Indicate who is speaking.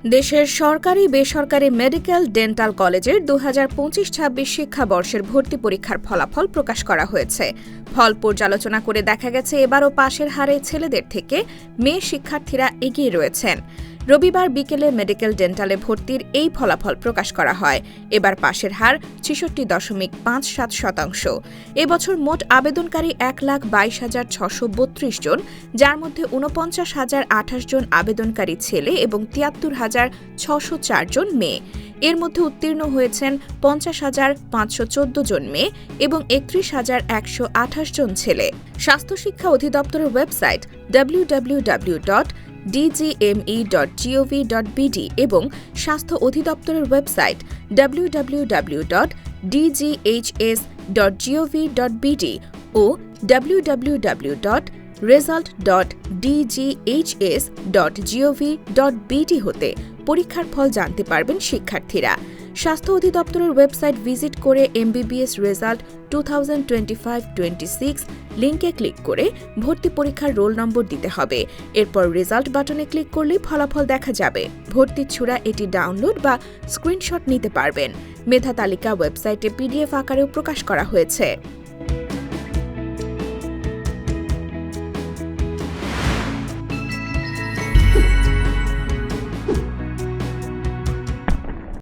Speaker 1: দেশের সরকারি বেসরকারি মেডিকেল ডেন্টাল কলেজের 2025-26 শিক্ষাবর্ষের ভর্তি পরীক্ষার ফলাফল প্রকাশ করা হয়েছে। ফল পর্যালোচনা করে দেখা গেছে এবারও পাশের হারে ছেলেদের থেকে মেয়ে শিক্ষার্থীরা এগিয়ে রয়েছেন। রবিবার বিকেলে মেডিকেল ডেন্টালে ভর্তির এই ফলাফল প্রকাশ করা হয়। এবার পাশের হার 66.57%। এবছর মোট আবেদনকারী 1,22,632 জন, যার মধ্যে 49,028 জন আবেদনকারী ছেলে এবং 73,604 জন মেয়ে। এর মধ্যে উত্তীর্ণ হয়েছেন 50,514 জন মেয়ে এবং 31,128 জন ছেলে। স্বাস্থ্য শিক্ষা অধিদপ্তরের ওয়েবসাইট www.dgme.gov.bd এবং স্বাস্থ্য অধিদপ্তরের ওয়েবসাইট www.dghs.gov.bd ও www.result.dghs.gov.bd হতে পরীক্ষার ফল জানতে পারবেন শিক্ষার্থীরা। স্বাস্থ্য অধিদপ্তরের ওয়েবসাইট ভিজিট করে MBBS রেজাল্ট 2025-26 লিংকে ক্লিক করে ভর্তি পরীক্ষার রোল নম্বর দিতে হবে। এরপর রেজাল্ট বাটনে ক্লিক করলেই ফলাফল দেখা যাবে। ভর্তির ছুরা এটি ডাউনলোড বা স্ক্রিনশট নিতে পারবেন। মেধা তালিকা ওয়েবসাইটে PDF আকারেও প্রকাশ করা হয়েছে।